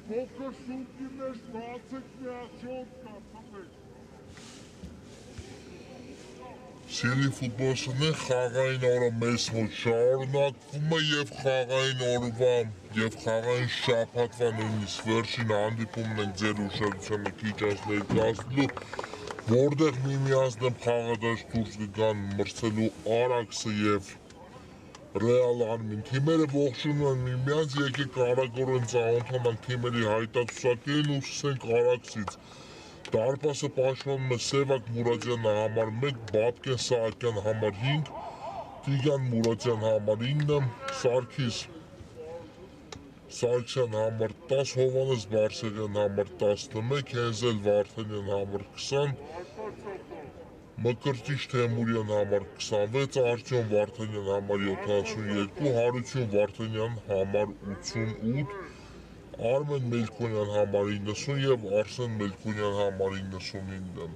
փոքր սուտի մեջ բացեք միացյոտ կացամեք։ Սիրելի ֆուտբոլիստներ, խաղային օրը մեզ մոտ շարունակվում է եւ խաղային օրվա եւ խաղային շաբաթվա նույնիսկ վերջին հանդիպումն ենք ձեր ուշադրությանը քիչ անց ներկայացնելու, որտեղ միմյանց դեմ խաղադաշտ դուրս կգան մրցելու Արաքսը եւ Ռեալ Արմին։ Թիմերը ողջունում են միմյանց, եկեք արագորեն ծանոթանանք թիմերի հայտարարություններին ու սկսենք Արաքսից։ Դարպասը պաշտպանում է Սևակ Մուրադյանը համար 1, Բաբկեն Սահակյան համար 5, Տիգրան Մուրադյան համար 9, Սարգիս Սարգսյան համար 10, Հովհաննես Բարսեղյան համար 11, Հենզել Վարդանյան համար 20, Մկրտիչ Թեմուրյան համար 26, Արտյոմ Վարդանյան համար 72, Հարություն Վարդանյան համար 88, Արմեն Մելքոնյան համար 90 և Արսեն Մելքոնյան համար 99։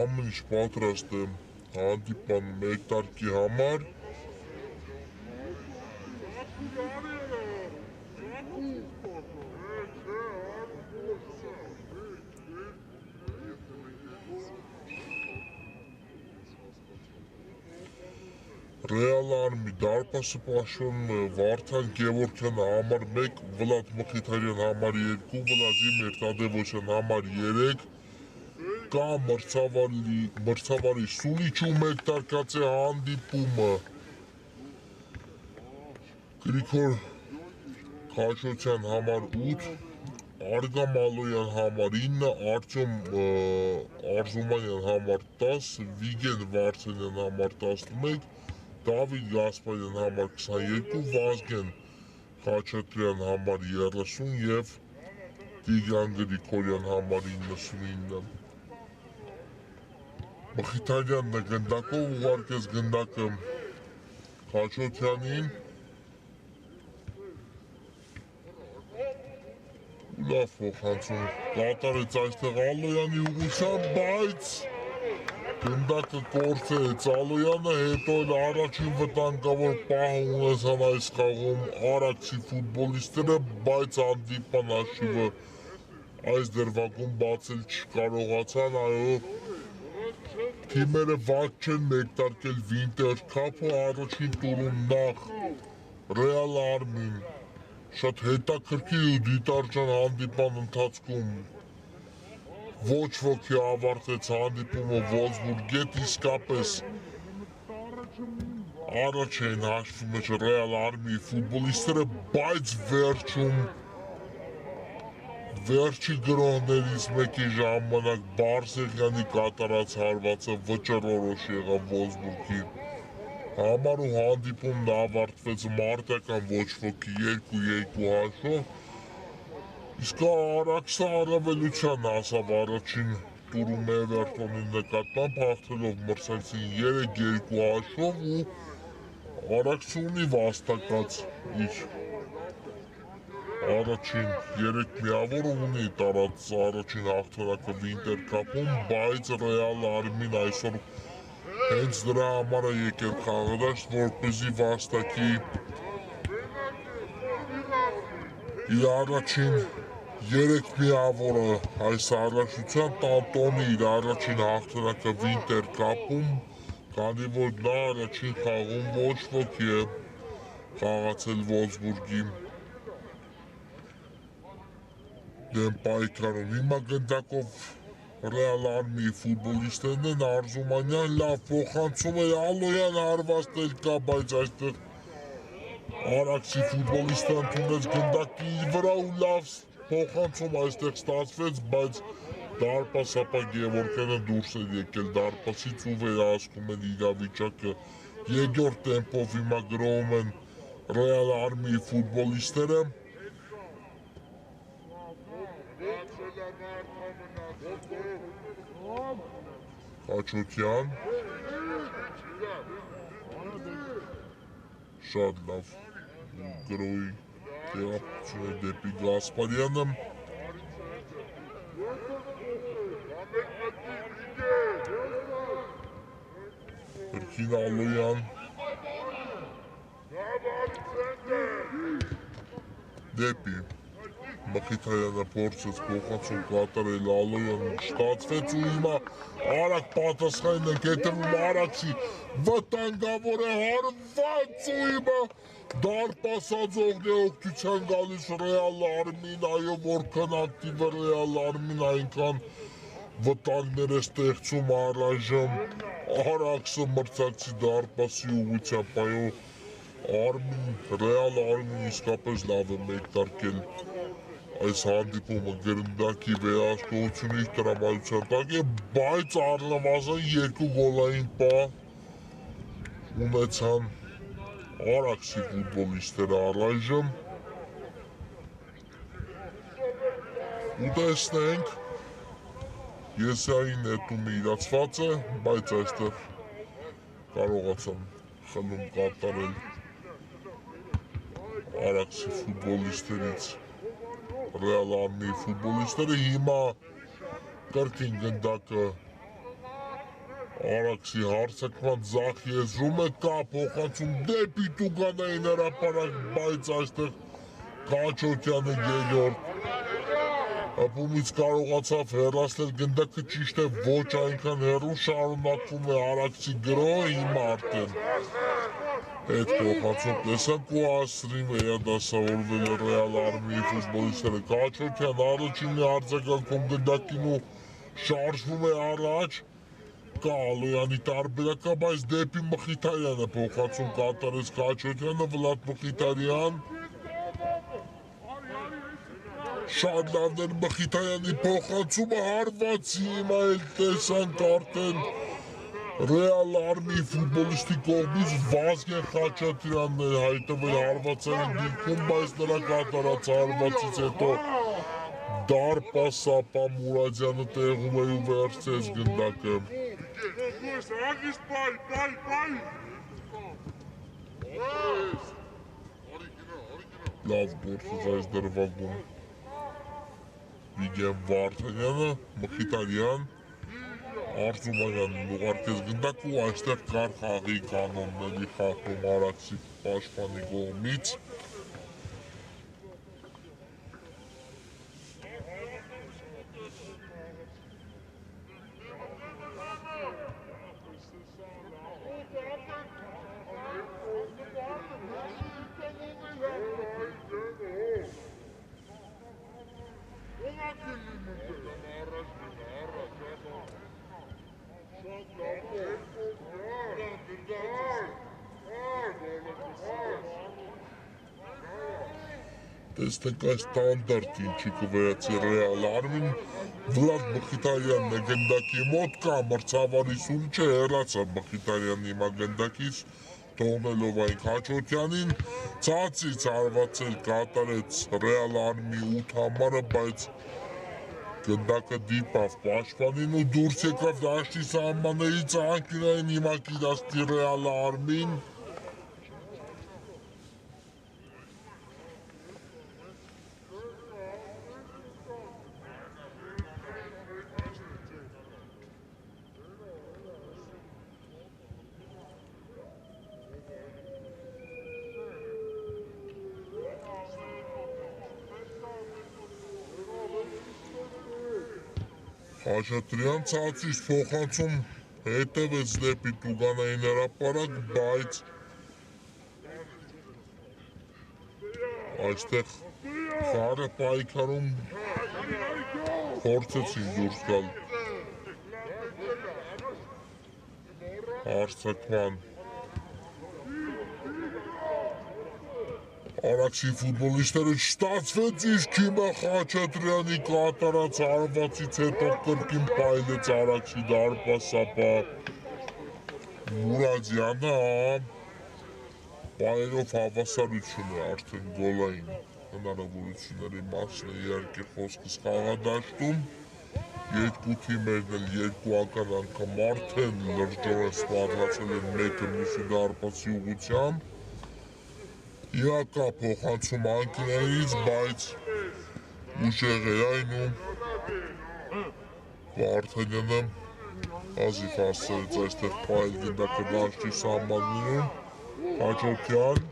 Ամեն ինչ պատրաստ է հանդիպան մեկտարկի համար։ Ռեալ Արմի դարպասը պաշտպանում է Վարդան Գևորգյանը համար 1, Վլադ Մխիթարյան համար 2, Վլադիմիր Տադևոսյան համար 3, կա մրցավարի Սունիչու մեկտարկացի հանդիպումը Գրիգոր Քաշոցյան համար 8, Արգամ Ալոյան համար 9, Արտյոմ Արզումանյան համար 10, Վիգեն Վարդանյան համար 11, Դավիթ Գասպարյան համար 22, Վազգեն Խաչատրյան համար 30 և Տիգրան Գրիգորյան համար 99։ Մխիթարյանն է գնդակով ուղարկեց գնդակը Խաչատրյանին։ Լավ փոխանցում կատարեց այստեղ Ալոյանի ուղղությամբ, բայց գնդակը կորցրեց Ալոյանը, հետո էլ առաջին վտանգավոր պահը ունեցան այս խաղում Արաքսի ֆուտբոլիստները, բայց հանդիպան հաշիվը այս դրվագում բացել չկարողացան, այո, թիմերը վատ չեն մեկտարկել Վինտեր Քափը, առաջին տուրում նախ Ռեալ Արմին շատ հետաքրքիր ու դիտարժան հանդիպան ընթացքում ոչ ոքի ավարտեց հանդիպումը Վոլսբուրգ հետ, իսկապես առաջ էին հաշվի մեջ Ռեալ Արմիի ֆուտբոլիստները, բայց վերջում վերջի գրոհներից մեկի ժամանակ Բարսեղյանի կատարած հարվածը վճռորոշ եղավ Վոլսբուրգի համար ու հանդիպումն ավարտվեց մարտական ոչ ոքի 2-2 հաշվով, իսկ Արաքսը առավելության հասավ առաջին տուրում Էվերտոնի նկատմամբ, հաղթելով մրցակցին 3-2 հաշվով ու Արաքսը ունի վաստակած իր առաջին 3 միավորը ունի տարած առաջին հաղթանակը Վինտեր Քափում, բայց Ռեալ Արմին այսօր հենց դրա համար է եկել խաղադաշտ, որպեսզի վաստակի իր առաջին 3 միավորը այս առաջնության տանտոնի իր առաջին հաղթանակը Վինտեր Քափում, քանի որ նա առաջին խաղում ոչ ոքի է խաղացել Վոլսբուրգի դեմ պայքարում։ Հիմա գնդակով Ռեալ Արմիի ֆուտբոլիստներն են, Արզումանյան լավ փոխանցում է, Ալոյան հարվածներ կա, բայց այստեղ Արաքսի ֆուտբոլիստը ընդունեց գնդակի վրա ու լավ փոխանցում այստեղ ստացվեց, բայց դարպասապա Գևորգյանը դուրս էր եկել դարպասից ու վերահսկում են իրավիճակը։ Երկրորդ տեմպով հիմա գրոհում են Ռեալ Արմիի ֆուտբոլիստները։ Խաչոթյան շատ լավ գրոհի տեղափոխությունը դեպի Գասպարյանը։ Կրկին Ալոյան Դեպի Մխիթարյանը փորձեց փոխանցում կատարել Ալոյանին, չստացվեց ու հիմա արագ պատասխանն ենք հետևում Արաքսի վտանգավոր է հարված ու հիմա դարպասաձողն է օգնության գալիս Ռեալ Արմին, այո որքան ակտիվ է Ռեալ Արմին այնքան վտանգներ է ստեղծում առայժմ Արաքսը մրցակցի դարպասի ուղղությամբ, այո Ռեալ Արմին իսկապես լավ է մեկնարկել այս հանդիպումը գնդակի վերահսկողությունը իր տրամադրության տակ է, բայց առնվազն երկու գոլային պահ ունեցան Արաքսի ֆուտբոլիստները առայժմ ու տեսնենք Եսայի նետումը իրացված է, բայց այստեղ կարողացան խլում կատարել Արաքսի ֆուտբոլիստերից Ռեալ Արմիի ֆուտբոլիստները հիմա կրկին գնդակը Արաքսի հարձակման ձախ եզրում է, կա փոխանցում դեպի Տուգանային հրապարակ, բայց այստեղ Քաչոկյանը երրորդ հպումից կարողացավ հեռացնել գնդակը, ճիշտ է ոչ այնքան հեռու, շարունակվում է Արաքսի գրոհը, հիմա արդեն այդ փոխանցում տեսանք ու ասրին վերադասավորվել է Ռեալ Արմիի ֆուտբոլիստները Քաչոկյան առաջինի արձագանքում գնդակին ու շարժվում է առաջ կա Ալոյանի տարբերակը, բայց դեպի Մխիթարյանը փոխանցում կատարեց Քաչոկյանը, Վլադ Մխիթարյան շատ լավն էր Մխիթարյանի փոխանցումը հարվածի հիմա էլ տեսանք արդեն Ռեալ Արմիի ֆուտբոլիստի կողմից Վազգեն Խաչատրյանն է հայտնվել հարվածային դիրքում, բայց նրա կատարած հարվածից հետո դարպասապա Մուրադյանը տեղում էր ու վերցրեց գնդակը լավ գործեց այս դրվագում Վիգեն Վարդանյանը, Մխիթարյան Արծումանյանն ուղարկեց գնդակ ու այստեղ կար խաղի կանոնների խախտում Արաքսի պաշտպանի կողմից Տեսնենք այս ստանդարտ ինչի կվերացի Ռեալ Արմին Վլադ Մխիթարյանն է գնդակի մոտ կա մրցավարի սուրճը հեռացավ Մխիթարյանն հիմա գնդակից թողնելով այն Քաչոկյանին ցածից հարվածել կատարեց Ռեալ Արմի 8 համարը բայց գնդակը դիպավ պաշտպանին ու դուրս եկավ դաշտի սահմաններից անկյունային հիմա կիրացնի Ռեալ Արմին Խաչատրյան ցածից փոխանցում հետևեց դեպի Տուգանային հրապարակ, բայց այստեղ խաղը պայքարում փորձեցին դուրս գալ հարձակման Արաքսի ֆուտբոլիստները չստացվեց իսկ հիմա Խաչատրյանի կատարած հարվածից հետո կրկին փայլեց Արաքսի դարպասապա Մուրադյանը պայելով հավասարություն է արդեն գոլային հնարավորությունների մասն է իհարկե խոսքս խաղադաշտում երկու թիմերն էլ երկուական անգամ արդեն լրջորեն սպառնացել են մեկը մյուսի դարպասի ուղղությամբ Հիմա կա փոխանցում անկյուններից, բայց ուժեղ էր այն ու Վարդանյանը հազիվ հասցրեց այստեղ փայլ գնդակը դաշտի սահմաններում Քաչոկյան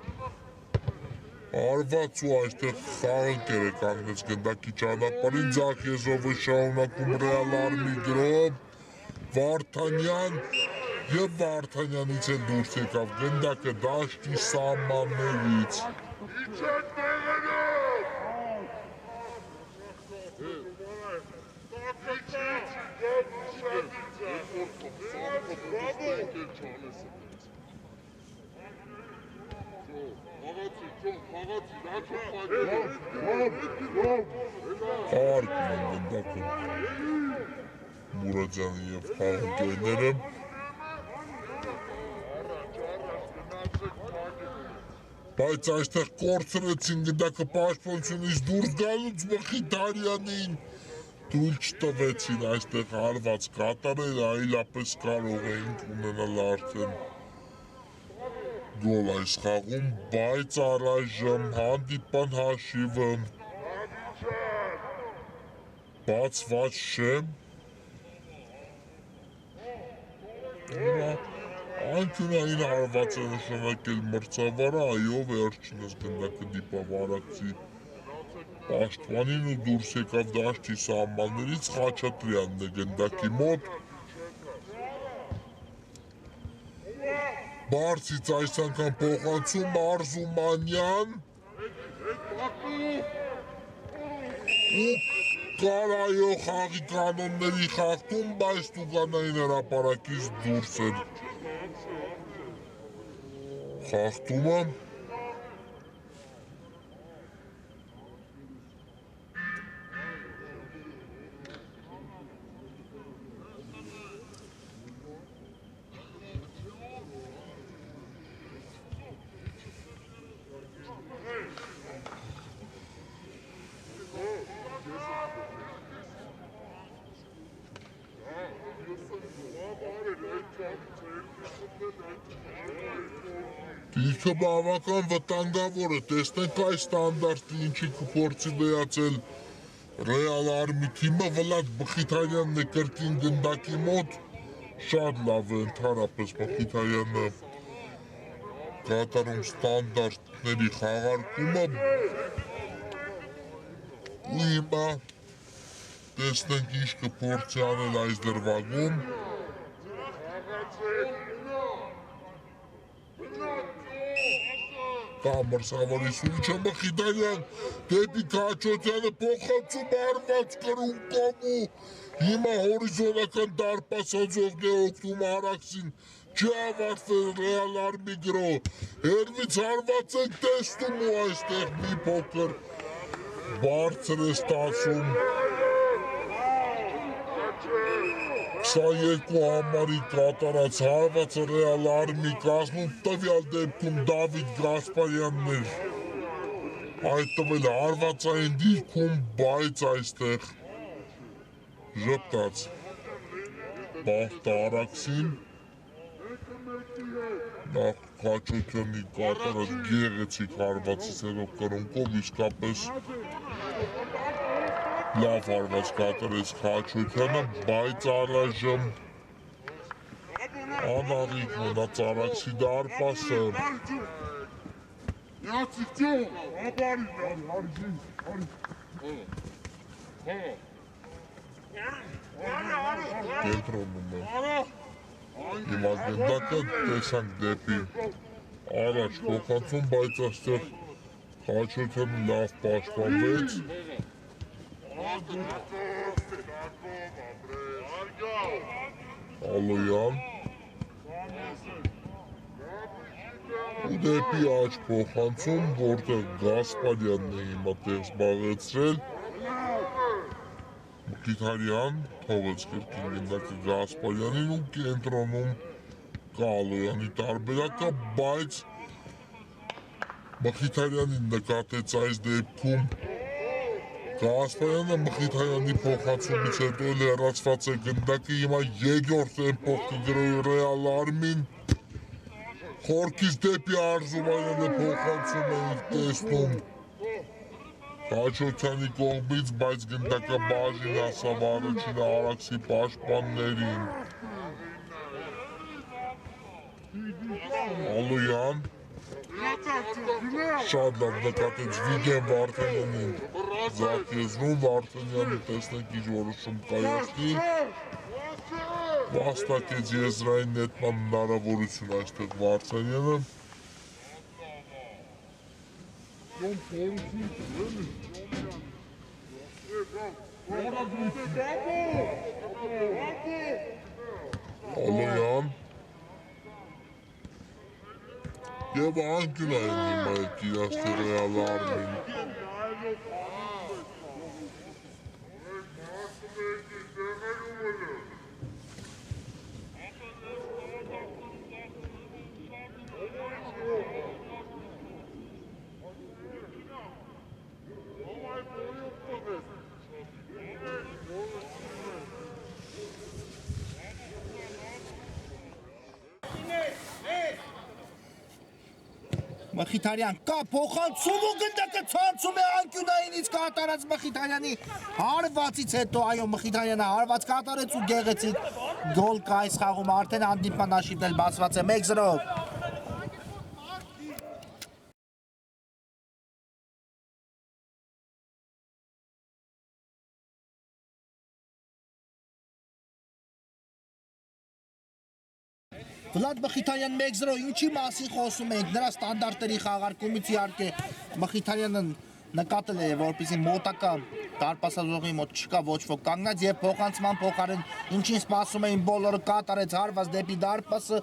Արված ու այստեղ խաղանքեր է կանգնեց գնդակի ճանապարհին, ձախ եզրով է շարունակում Ռեալ Արմիգրով, Վարդանյան և Վարդանյանից էլ դուրս եկավ գնդակը դաշտի սահմաններից։ Խաղարկում են գնդակը Մուրադյանը և խաղընկերները։ Բայց այստեղ կորցրեցին գնդակը պաշտպանությունից դուրս գալուց Մխիթարյանին թույլ չտվեցին այստեղ հարված կատարել, այլապես կարող էինք ունենալ արդեն գոլ այս խաղում, բայց առայժմ հանդիպան հաշիվը բացված չէ։ Անկյունային հարված է նշանակել մրցավարը, այո, վերջինս գնդակը դիպավ Արաքսի պաշտպանին ու դուրս եկավ դաշտի սահմաններից, Խաչատրյանն է գնդակի մոտ։ Բարձից այս անգամ փոխանցում Արզումանյան ու կար այո խաղի կանոնների խախտում, բայց տուգանային հրապարակից դուրս էր խախտումը։ Դիրքը բավական վտանգավոր է, տեսնենք այս ստանդարտը ինչի կփորձի վերածել Ռեալ Արմի թիմը, Վլադ Մխիթարյանն է կրկին գնդակի մոտ, շատ լավ է ընդհանրապես Մխիթարյանը կատարում ստանդարտների խաղարկումը ու հիմա տեսնենք ինչ կփորձի անել այս դրվագում։ Մրցավարի սուրիչը Մխիթարյան դեպի Քաչոթյանը փոխանցում արված կրունկով ու հիմա հորիզոնական դարպասաձողն է օգնում Արաքսին, չի ավարտվել Ռեալ Արմիգրո, հեռվից հարված ենք տեսնում ու այստեղ մի փոքր բարձր է ստացում 22 համարի կատարած հարվածը Ռեալ Արմի կազմում, տվյալ դեպքում Դավիթ Գասպարյանն էր հայտնվել հարվածային դիրքում, բայց այստեղ ժպտաց բախտը Արաքսին, նախ Քաչոթյանի կատարած գեղեցիկ հարվածից հետո կրունկով իսկապես լավ հարված կատարեց Քաչոթյանը, բայց առայժմ անառիկ մնաց Արաքսի դարպասը։ Կենտրոնում է հիմա գնդակը, տեսանք դեպի առաջ փոխանցում, բայց այստեղ Քաչոթյանը լավ պաշտպանվեց։ Ալոյան ու դեպի աջ փոխանցում, որտեղ Գասպարյանն է հիմա տեղ զբաղեցրել, Մխիթարյան թողեց կրկին գնդակը Գասպարյանին ու կենտրոնում կա Ալոյանի տարբերակը, բայց Մխիթարյանին նկատեց այս դեպքում Գասպարյանը, Մխիթարյանի փոխանցումից հետո էլ հեռացված է գնդակը, հիմա երկրորդ տեմպով կգրոյ Ռեալ Արմին, խորքից դեպի Արզումանյանը փոխանցում էինք տեսնում Քաչոթյանի կողմից, բայց գնդակը բաժին հասավ առաջին Արաքսի պաշտպաններին։ Ալոյան Շատ լավ նկատեց Վիգեն Վարդանյանին զարթիեզնում, Վարդանյանը տեսնեք իր որոշում կայացնի, վաստակեց եզրային նետման հնարավորություն այստեղ Վարդանյանը։ Ալոյան և անկյունային հիմա է կիրաստի Ռեալ Արմին։ Մխիթարյան կա փոխանցում ու գնդակը ցանցում է անկյունայինից կատարած Մխիթարյանի հարվածից հետո այո Մխիթարյանը հարված կատարեց ու գեղեցիկ գոլ կա այս խաղում արդեն հանդիպման հաշիվն էլ բացված է 1-0 Վլադ Մխիթարյան 1-0 ինչի մասին խոսում ենք նրա ստանդարտների խաղարկումից իհարկե Մխիթարյանը նկատել է որպեսզի մոտակա դարպասազողի մոտ չկա ոչ ոք կանգնած եւ փոխանցման փոխարեն ինչին սպասում էին բոլորը կատարեց հարված դեպի դարպասը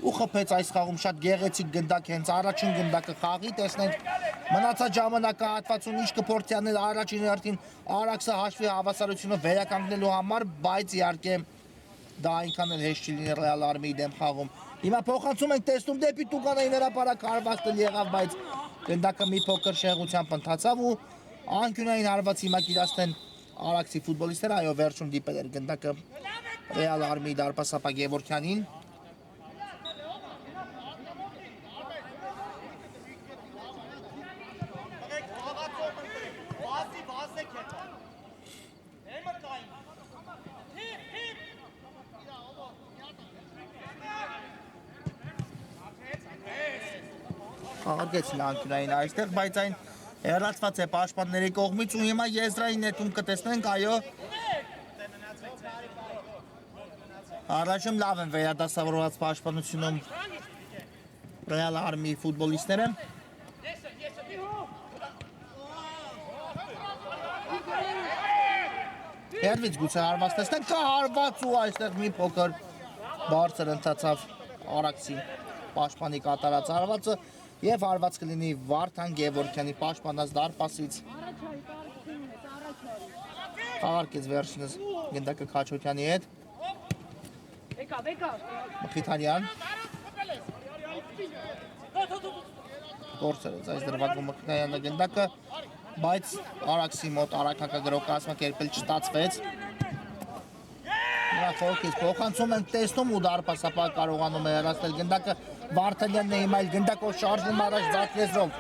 ու խփեց այս խաղում շատ գեղեցիկ գնդակ հենց առաջին գնդակը խաղի տեսնենք մնացած ժամանակահատվածում ինչ կփորձի անել առաջին հերթին Արաքսը հաշվի հավասարությունը վերականգնելու համար բայց իհարկե դա այնքան էլ հեշտ չի լինի Ռեալ Արմիի դեմ խաղում։ Հիմա փոխանցում ենք տեսնում դեպի Տուգանային հրապարակ հարվածն եղավ, բայց գնդակը մի փոքր շեղությամբ ընթացավ ու անկյունային հարված հիմա կիրասեն Արաքսի ֆուտբոլիստները, այո վերջում դիպել էր գնդակը Ռեալ Արմիի դարպասապա Գևորգյանին։ Արգեցին անկյունային այստեղ, բայց այն հեռացված է պաշտպանների կողմից ու հիմա եզրային նետում կտեսնենք, այո Առաջում լավ են վերադասավորված պաշտպանությունում Ռեալ Արմիի ֆուտբոլիստները Երվից գուցե հարված տեսնենք, կա հարված ու այստեղ մի փոքր բարձր ընթացավ Արաքսի պաշտպանի կատարած հարվածը Եվ հարված կլինի Վարդան Գևորգյանի պաշտպանած դարպասից Խաղարկեց վերջինս գնդակը Քաչոթյանի հետ Մխիթարյան Գործերեց այս դրվագում Մխիթարյանը գնդակը բայց Արաքսի մոտ արաքակագրող կազմակերպել չստացվեց Նրա խորքից փոխանցում ենք տեսնում ու դարպասապա կարողանում է հեռացնել գնդակը Վարդանյանն է հիմա այլ գնդակով շարժվում առաջ Զարթիեզրով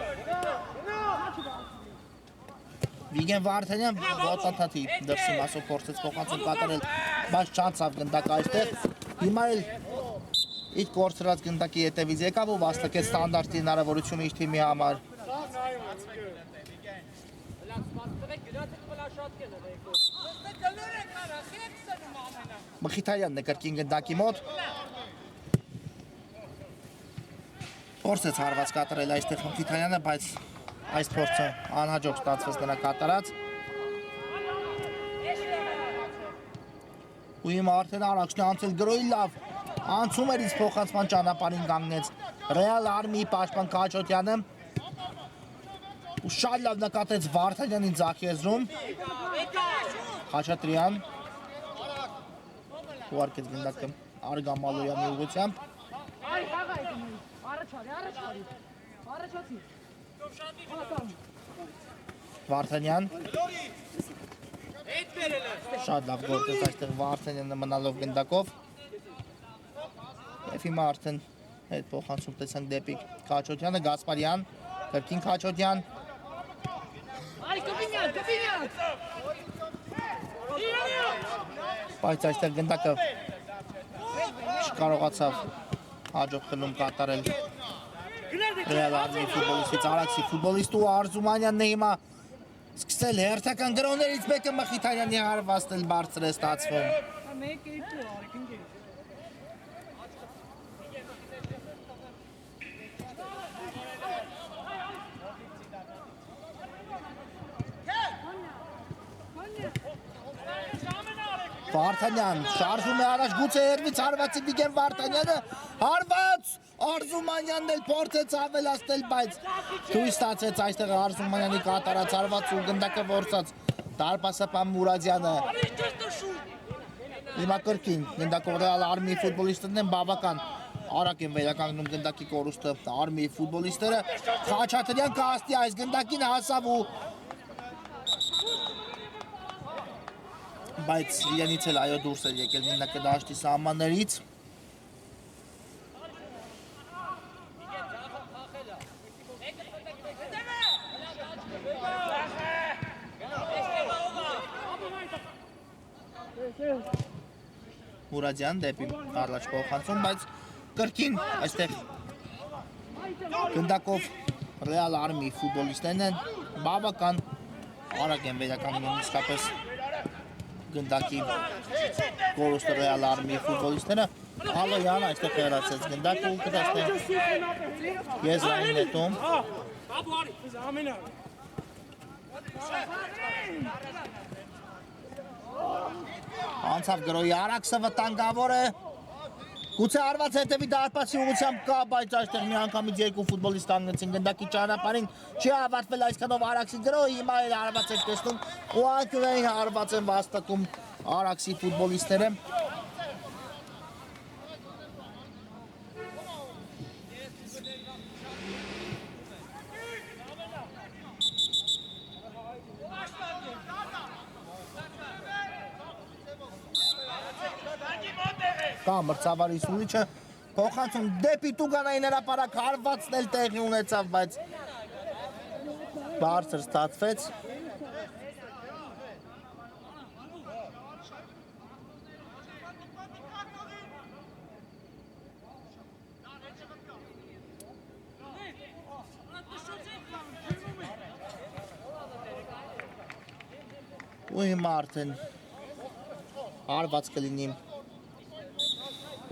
Վիգեն Վարդանյան ոտանթաթի դրսի մասով փորձեց փոխանցում կատարել բայց չանցավ գնդակը այստեղ հիմա էլ իր կորցրած գնդակի հետևից եկավ ու վաստակեց ստանդարտի հնարավորությունը իր թիմի համար Մխիթարյանն է կրկին գնդակի մոտ Փորձեց հարված կատարել այստեղ Մխիթարյանը, բայց այս փորձը անհաջող ստացվեց նրա կատարած ու հիմա արդեն Արաքսն անցել գրոյի լավ անցում էր իսկ փոխանցման ճանապարհին կանգնեց Ռեալ Արմիի պաշտպան Քաչոթյանը ու շատ լավ նկատեց Վարդանյանին Զարթիեզրում Խաչատրյան ուղարկեց գնդակը Արգամալոյանի ուղղությամբ Վարդանյան Շատ լավ գործեց այստեղ Վարդանյանը մնալով գնդակով Եվ հիմա արդեն հետ փոխանցում տեսանք դեպի Քաչոթյանը Գասպարյան Կրկին Քաչոթյան Բայց այստեղ գնդակը չկարողացավ հաջող խլում կատարել Ռեալ Արմենիայի ֆուտբոլիստից Արաքսի ֆուտբոլիստ ու Արզումանյանն է հիմա սկսել հերթական գրոներից մեկը Մխիթարյանի հարվածն էլ բարձր է ստացվում։ Վարդանյան շարժում է առաջ, գուցե երվից հարվածի Վիգեն Վարդանյանը, հարված, Արզումանյանն էլ փորձեց ավելացնել, բայց թույլ ստացեց այստեղ Արզումանյանի կատարած հարված ու գնդակը որսած դարպասապան Մուրադյանը։ Հիմա կրկին գնդակով Ռեալ Արմենիայի ֆուտբոլիստներն են բավական արագ են վերականգնում գնդակի կորուստը Արմենիայի ֆուտբոլիստները, Խաչատրյան կհասնի այս գնդակին հասավ ու բայց իրենից էլ այո դուրս էր եկել գնդակը դաշտի սահմաններից։ Մուրադյան դեպի առաջ փոխանցում, բայց կրկին այստեղ գնդակով Ռեալ Արմենիայի ֆուտբոլիստներն են բավական արագ են վերականգնում իսկապես գնդակի կորուստը Ռեալ Արմենիայի ֆուտբոլիստները։ Ալոյան այստեղ հեռացեց գնդակը ու կտեսնենք եզրային նետում։ Անցավ գրոյի Արաքսը վտանգավոր է։ Գուցե արված հետևի դարպասի ուղղությամբ կա, բայց այստեղ միանգամից երկու ֆուտբոլիստ կանգնեցին գնդակի ճանապարհին։ Չի ավարտվել այսքանով Արաքսի գրոհը, հիմա էլ հարված եք տեսնում ու անկյունային հարված են վաստակում Արաքսի ֆուտբոլիստները։ Կա մրցավարի սուրիչը փոխանցում դեպի Տուգանային հրապարակ հարվածն էլ տեղի ունեցավ, բայց բարձր ստացվեց։ Ու հիմա արդեն հարված կլինի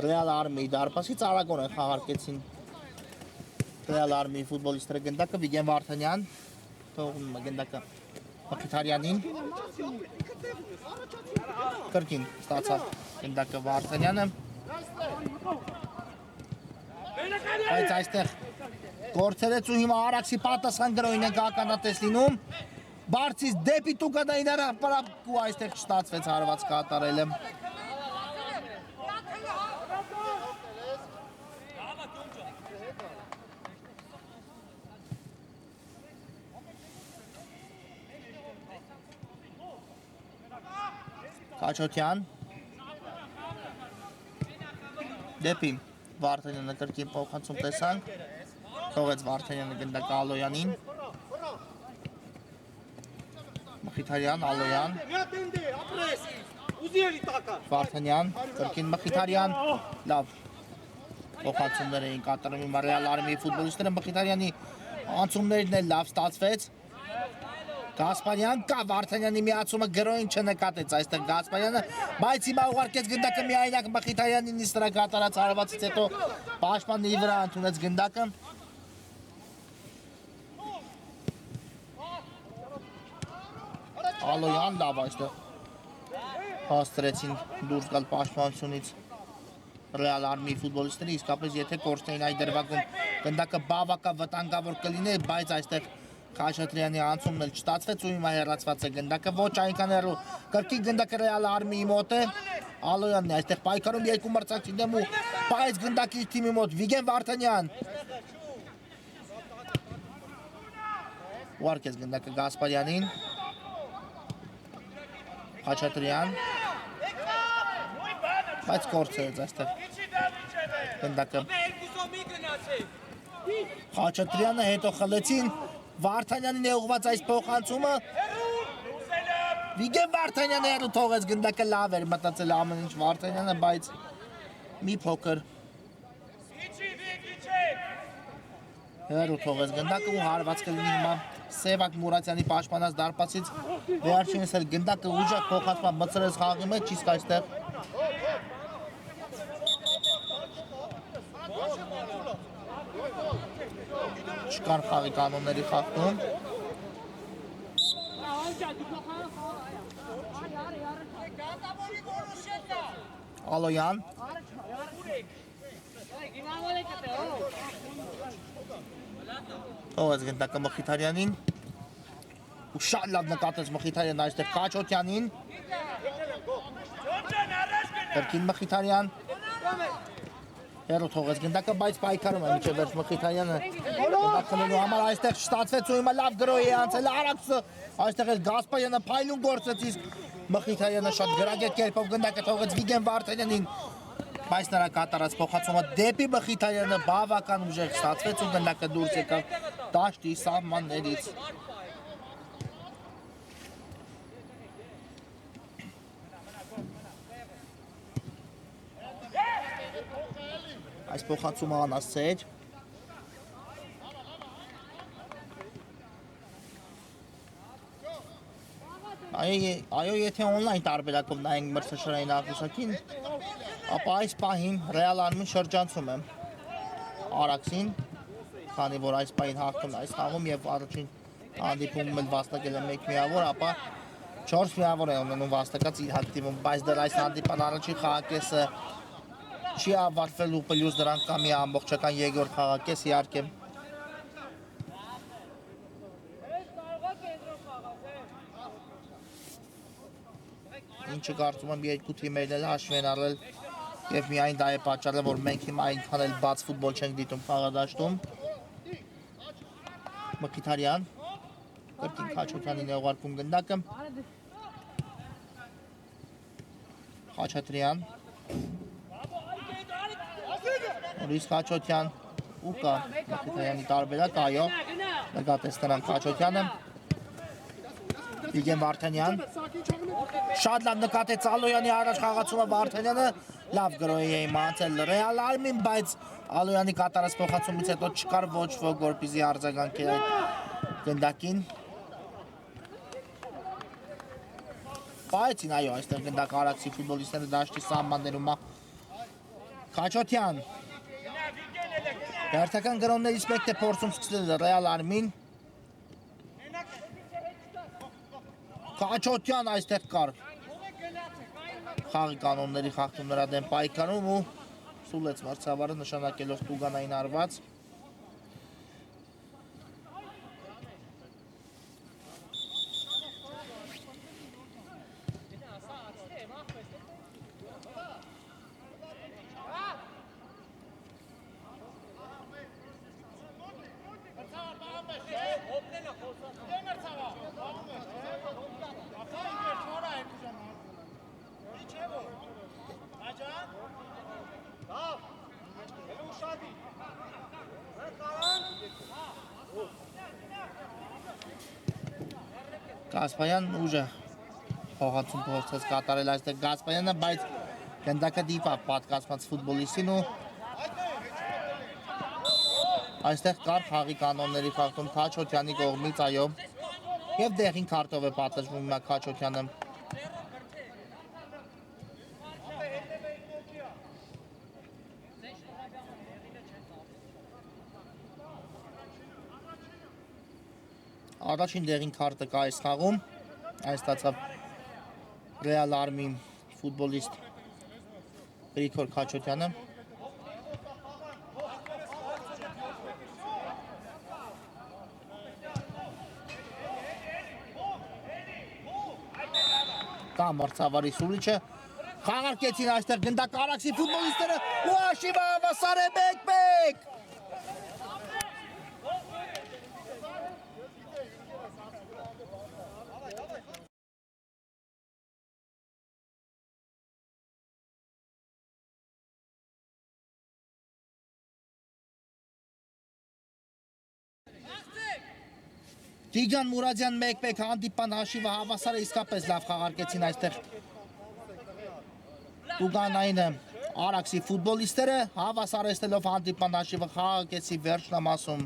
Ռեալ Արմենիայի դարպասից արագորեն խաղարկեցին Ռեալ Արմենիայի ֆուտբոլիստները գնդակը Վիգեն Վարդանյան թողնում է գնդակը Մխիթարյանին կրկին ստացավ գնդակը Վարդանյանը բայց այստեղ գործերեց ու հիմա Արաքսի պատասխան գրոյին ենք ականատես լինում բարձից դեպի Տուգանային հրապարակ ու այստեղ չստացվեց հարված կատարելը Քաչոթյան դեպի Վարդանյանը կրկին փոխանցում տեսանք թողեց Վարդանյանը գնդակը Ալոյանին Մխիթարյան Ալոյան Վարդանյան կրկին Մխիթարյան լավ փոխանցումներ էին կատարում Ռեալ Արմենիայի ֆուտբոլիստները Մխիթարյանի անցումներն էլ լավ ստացվեց Գասպարյան կա Վարդանյանի միացումը գրոյին չնկատեց այստեղ Գասպարյանը, բայց հիմա ուղարկեց գնդակը միայնակ Մխիթարյանին իսկ դրա կատարած հարվածից հետո պաշտպանի վրա ընդունեց գնդակը։ Ալոյան լավ այստեղ հաստրեցին դուրս գալ պաշտպանությունից Ռեալ Արմենիայի ֆուտբոլիստները, իսկապես եթե կորցնեին այդ դրվագում գնդակը բավական վտանգավոր կլիներ, բայց այստեղ Քաշատրյանի անցումն էլ չստացվեց ու հիմա հեռացված է գնդակը ոչ այնքան հեռու կրկին գնդակը Ռեալ Արմենիայի մոտ է Ալոյանն է այստեղ պայքարում երկու մրցակցի դեմ ու պայծ գնդակի թիմի մոտ Վիգեն Վարդանյան ուղարկեց գնդակը Գասպարյանին Քաշատրյան բայց կորցրեց այստեղ գնդակը Քաշատրյանը հետո խլեցին Վարդանյանին է ուղված այս փոխանցումը Վիգեն Վարդանյանը հեռու թողեց գնդակը լավ էր մտածել ամեն ինչ Վարդանյանը բայց մի փոքր Հերու թողեց գնդակը ու հարված կլինի հիմա Սևակ Մուրադյանի պաշտպանած դարպասից վերջինս էլ գնդակը ուժեղ փոխանցման մցրեց խաղի մեջ, իսկ այստեղ չկար խաղի կանոնների խախտում։ Ալոյան Թողեց գնդակը Մխիթարյանին ու շատ լավ նկատեց Մխիթարյանն այստեղ Խաչոթյանին Կրկին Մխիթարյան Հերու թողեց գնդակը, բայց պայքարում է մինչև վերջ Մխիթարյանը գնդակ խմելու համար այստեղ շտացվեց ու հիմա լավ գրոհի է անցել Արաքսը այստեղ էլ Գասպարյանը փայլուն գործեց իսկ Մխիթարյանը շատ գրագետ կերպով գնդակը թողեց Վիգեն Վարդանյանին բայց նրա կատարած փոխանցումը դեպի Մխիթարյանը բավական ուժեղ ստացվեց ու գնդակը դուրս եկավ դաշտի սահմաններից Այս փոխանցումը անասցեր Այո, եթե օնլայն տարբերակով նայենք մրցաշարային աղյուսակին, ապա այս պահին Ռեալ Արմին շրջանցում է Արաքսին, քանի որ այս պահին հաղթում է այս խաղում եւ առաջին հանդիպումում էլ վաստակել է 1 միավոր, ապա 4 միավոր է ունենում վաստակած իր ակտիվում, բայց դեռ այս հանդիպան առաջին խաղակեսը չի ավարտվելու պլյուս դրան կա մի ամբողջական երկրորդ խաղակես իհարկե Ինչը կարծում եմ երկու թիմերն էլ հաշվի են առել եւ միայն դա է պատճառը, որ մենք հիմա այնքան էլ բաց ֆուտբոլ չենք դիտում խաղադաշտում։ Մխիթարյան կրկին Խաչոթյանին է ուղարկում գնդակը։ Խաչատրյան Նորից Խաչոթյան ու կա Մխիթարյանի տարբերակ, այո, նկատեց նրան Խաչոթյանը Վիգեն Վարդանյան Շատ լավ նկատեց Ալոյանի առաջ խաղացումը Վարդանյանը լավ գրոհի է իմացել Ռեալ Արմին, բայց Ալոյանի կատարած փոխանցումից հետո չկար ոչ ոք, որպեսզի արձագանքի այդ գնդակին Բայց այո, այստեղ գնդակ Արաքսի ֆուտբոլիստները դաշտի սահմաններում Խաչոթյան Հերթական գրոններից մեկն է փորձում սկսել Ռեալ Արմին Խաչոթյան այստեղ կար խաղի կանոնների խախտում նրա դեմ պայքարում ու սուլեց մրցավարը նշանակելով տուգանային արված Գասպարյան ուժը փոխանցում փորձեց կատարել այստեղ Գասպարյանը, բայց գնդակը դիպավ պատկասված ֆուտբոլիստին ու այստեղ կար խաղի կանոնների խախտում Խաչոթյանի կողմից, այո, եւ դեղին քարտով է պատժվում հիմա Խաչոթյանը Առաջին դեղին քարտը կա այս խաղում, այս ստացավ Ռեալ Արմի ֆուտբոլիստ Գրիգոր Խաչոթյանը Կա մրցավարի սուլիչը խաղարկեցին այստեղ գնդակ Արաքսի ֆուտբոլիստները ու հաշիվը հավասար է 1-1 Վիգեն Մուրադյան 1-1 հանդիպան հաշիվը հավասար է իսկապես լավ խաղարկեցին այստեղ Տուգանային Արաքսի ֆուտբոլիստները հավասարեցնելով հանդիպան հաշիվը խաղարկեցի վերջնամասում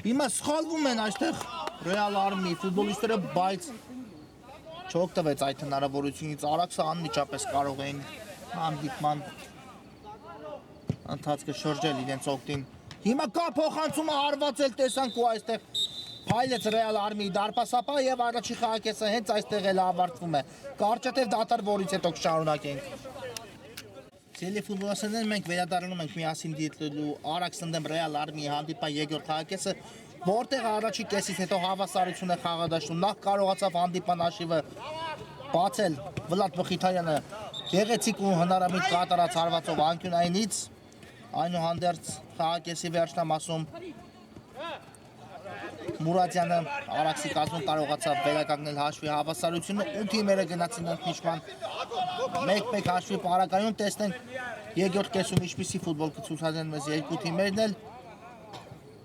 Հիմա սխալվում են այստեղ Ռեալ Արմի ֆուտբոլիստները, բայց չօգտվեց այդ հնարավորությունից։ Արաքսը անմիջապես կարող էին հանդիպման ընթացքը շրջել իրենց օգտին։ Հիմա կա փոխանցումը հարվածել տեսանք ու այստեղ փայլեց Ռեալ Արմի դարպասապա եւ առաջի խաղակեսը հենց այստեղ էլ ավարտվում է։ Կարճատև դատար, որից հետո կշարունակենք։ Սիրելի ֆուտբոլասերներ, մենք վերադառնում ենք միասին դիտելու Արաքսն դեմ Ռեալ Արմիի հանդիպան երկրորդ խաղակեսը, որտեղ առաջի կեսից հետո հավասարություն է խաղադաշտում։ Նախ կարողացավ հանդիպան հաշիվը բացել Վլադ Մխիթարյանը գեղեցիկ ու հնարամիտ կատարած հարվածով անկյունայինից, այնուհանդերձ խաղակեսի վերջնամասում Մուրադյանը Արաքսի կազմում կարողացավ վերականգնել հաշվի հավասարությունը ու թիմերը գնացին ընդմիջման 1-1 հաշվի պարագայում։ Տեսնենք երկրորդ կեսում ինչպիսի ֆուտբոլ կցուցադրեն մեզ երկու թիմերն էլ։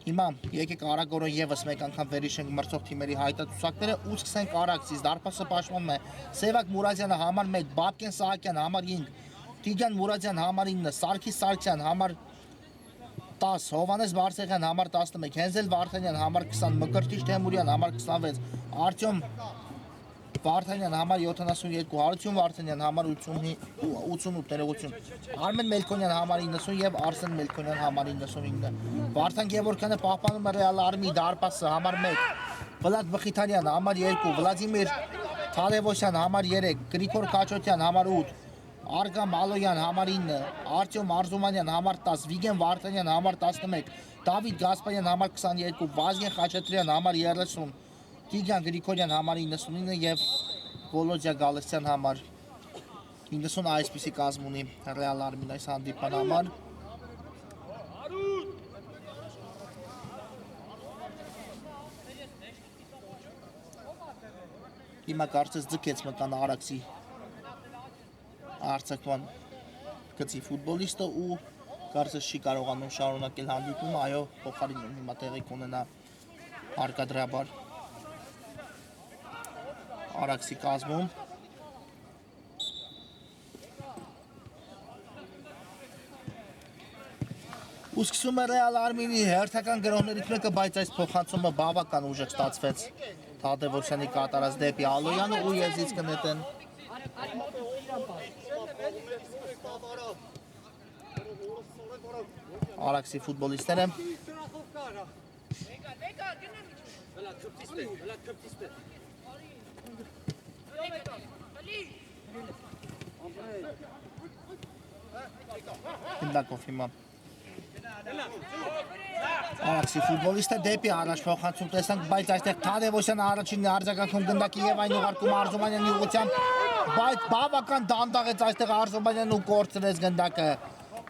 Հիմա եկեք արագորեն եւս մեկ անգամ վերհիշենք մրցող թիմերի հայտարարությունները ու սկսենք Արաքսից։ Դարպասը պաշտպանում է Սևակ Մուրադյանը համար 1, Բաբկեն Սահակյան համար 5, Տիգրան Մուրադյան համար 9, Սարգիս Սարգսյան համար 10, Հովանես Բարսեղյան համար 11, Հենզել Վարդանյան համար 20, Մկրտիչ Թեմուրյան համար 26, Արտյոմ Վարդանյան համար 72, Հարություն Վարդանյան համար 88 ներողություն, Արմեն Մելքոնյան համար 90 եւ Արսեն Մելքոնյան համար 99։ Վարդան Գևորգյանը պահպանում է Ռեալ Արմի դարպասը համար 1, Վլադ Մխիթարյան համար 2, Վլադիմիր Թադևոսյան համար 3, Գրիգոր Քաչոտյան համար 8, Արգամ Ալոյան համար 9, Արտյոմ Արզումանյան համար 10, Վիգեն Վարդանյան համար 11, Դավիթ Գասպարյան համար 22, Վազգեն Խաչատրյան համար 30, Տիգրան Գրիգորյան համար 99 եւ Վոլոդյա Գալստյան համար 90 այսպիսի կազմ ունի Ռեալ Արմին այս հանդիպման համար։ Հիմա կարծես ձգեց մտան Արաքսի արձակման գծի ֆուտբոլիստը ու կարծես չի կարողանում շարունակել հանդիպումը, այո, փոխարինում հիմա տեղի կունենա հարկադրաբար Արաքսի կազմում։ Ու սկսում է Ռեալ Արմինի հերթական գրողներից մեկը, բայց այս փոխանցումը բավական ուժեղ ստացվեց Թադևոսյանի կատարած դեպի Ալոյանը ու եզից կնետեն Արաքսի ֆուտբոլիստները։ Հնդակով հիմա Արաքսի ֆուտբոլիստը դեպի առաջ փոխանցում տեսանք, բայց այստեղ Թադևոսյանը առաջին արձագանքում գնդակի եւ այն ուղարկում Արզումանյանի ուղղությամբ, բայց բավական դանդաղեց այստեղ Արզումանյանն ու կորցրեց գնդակը։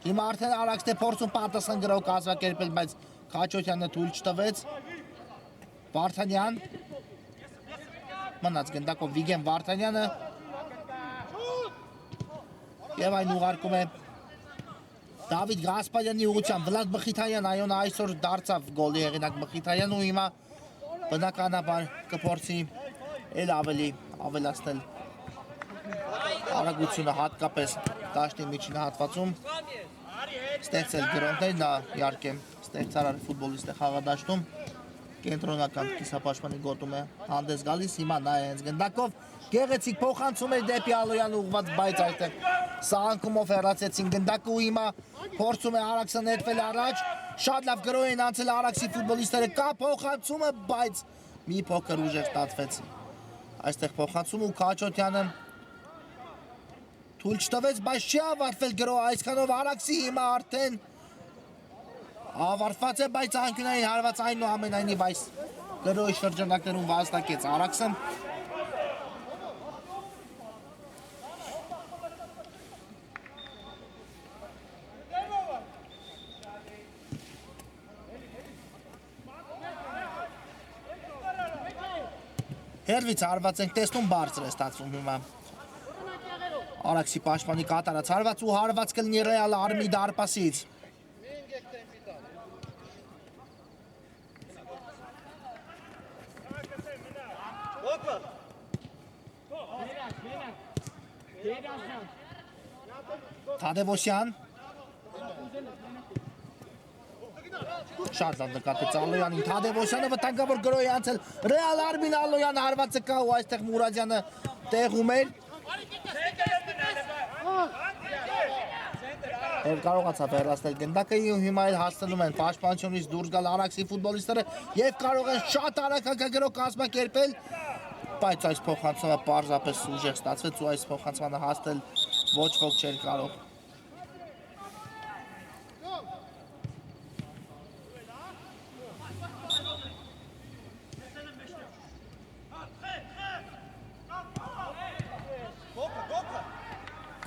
Հիմա արդեն Արաքսն է փորձում պատասխան գրող կազմակերպել, բայց Քաչոտյանը թույլ չտվեց։ Վարդանյան մնաց գնդակով Վիգեն Վարդանյանը եւ այն ուղարկում է Դավիթ Գասպարյանի ուղղությամբ Վլադ Մխիթարյան, այո, այսօր դարձավ գոլի հեղինակ Մխիթարյանը ու հիմա բնականաբար կփորձի էլ ավելի ավելացնել արագությունը հատկապես դաշտի միջին հատվածում ստեղծել գրոններ, նա իհարկե ստեղծարար ֆուտբոլիստ է խաղադաշտում, կենտրոնական կիսապաշտպանի գոտում է հանդես գալիս, հիմա նա է հենց գնդակով, գեղեցիկ փոխանցում է դեպի Ալոյանը ուղղված, բայց այստեղ սահանքումով հեռացեցին գնդակը ու հիմա փորձում է Արաքսը նետվել առաջ, շատ լավ գրոհ են անցել Արաքսի ֆուտբոլիստները, կա փոխանցումը, բայց մի փոքր ուժեղ ստացվեց այստեղ փոխանցումը ու Քաչոտյանը թույլ չտվեց, բայց չի ավարտվել գրոհը, այսքանով Արաքսի հիմա արդեն ավարտված է, բայց անկյունային հարված այնուամենայնիվ այս գրոհի շրջանակներում վաստակեց Արաքսը։ Հերվից հարված ենք տեսնում, բարձր է ստացվում հիմա Արաքսի պաշտպանի կատարած հարված ու հարված կլինի Ռեալ Արմի դարպասից։ Թադևոսյան Շատ լավ նկատեց Ալոյանին, Թադևոսյանը վտանգավոր գրոհի անցել, Ռեալ Արմին Ալոյանը հարվածը կա ու այստեղ Մուրադյանը տեղում էր։ Եվ կարողացավ հեռացնել գնդակը ու հիմա էլ հասցնում են պաշտպանությունից դուրս գալ Արաքսի ֆուտբոլիստները եւ կարող են շատ արագ հակագրոհ կազմակերպել, բայց այս փոխանցումը պարզապես ուժեղ ստացվեց ու այս փոխանցմանը հասնել ոչ ոք չէր կարող։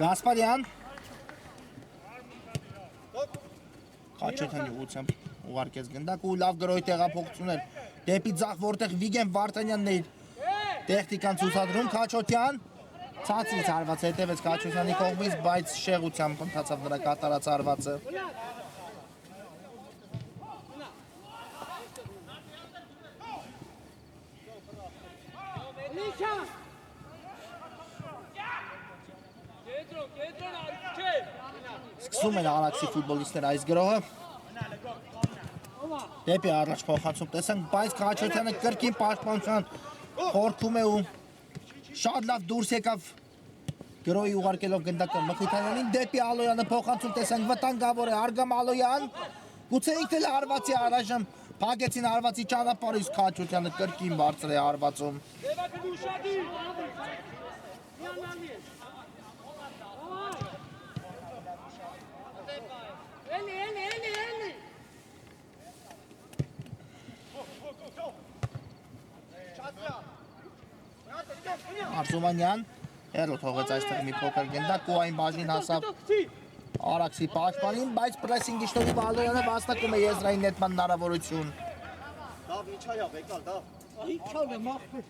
Գասպարյան Խաչատյանի ուղղությամբ ուղարկեց գնդակ ու լավ գրոհի տեղափոխություններ դեպի ձախ, որտեղ Վիգեն Վարդանյանն էր տեխնիկան ցուցադրում, Խաչատյան ցածրից հարված հետևեց Խաչատյանի կողմից, բայց շեղությամբ ընթացավ նրա կատարած հարվածը։ Սկսում են Արաքսի ֆուտբոլիստները այս գրոհը։ Դեպի առաջ փոխանցում տեսանք, բայց Խաչատյանը կրկին պաշտպանության խորքում է ու շատ լավ դուրս եկավ գրոհի ուղարկելով գնդակը Մխիթարյանին, դեպի Ալոյանը փոխանցում տեսանք, վտանգավոր է Արգամ Ալոյան, գուցե ինքն էլ հարվածի առայժմ փակեցին հարվածի ճանապարհը, իսկ Խաչատյանը կրկին բարձր է հարվածում։ Արզումանյան հերո թողեց այստեղ մի փոքր գնդակ ու այն բաժին հասավ Արաքսի պաշտպանին, բայց պրեսինգի շնորհիվ Ալոյանը վաստակում է եզրային նետման հնարավորություն։ Դավ ինչա յա եկալ դա։ Իքալ է մախբի։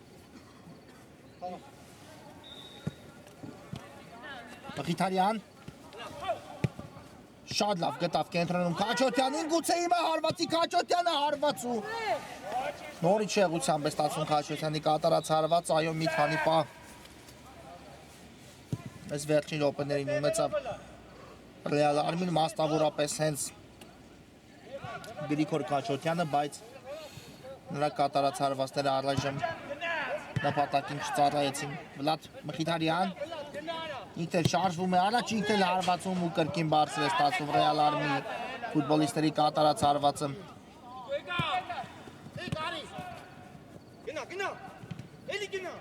Մխիթարյան շատ լավ գտավ կենտրոնում Խաչատյանին, գուցե հիմա հարվածի Խաչատյանը հարվածու։ Նորից շեղությամբ է ստացվում Խաչատյանի կատարած հարված, այո մի քանի պահ այս վերջին րոպեներին ունեցավ Ռեալ Արմին մասնավորապես հենց Գրիգոր Խաչատյանը, բայց նրա կատարած հարվածները առայժմ նպատակին չծառայեցին։ Վլադ Մխիթարյան ինքն էլ շարժվում է առաջ, ինքն էլ հարվածում ու կրկին բարձր է ստացվում Ռեալ Արմի ֆուտբոլիստերի կատարած հարվածը։ Գնա, էլի գնա։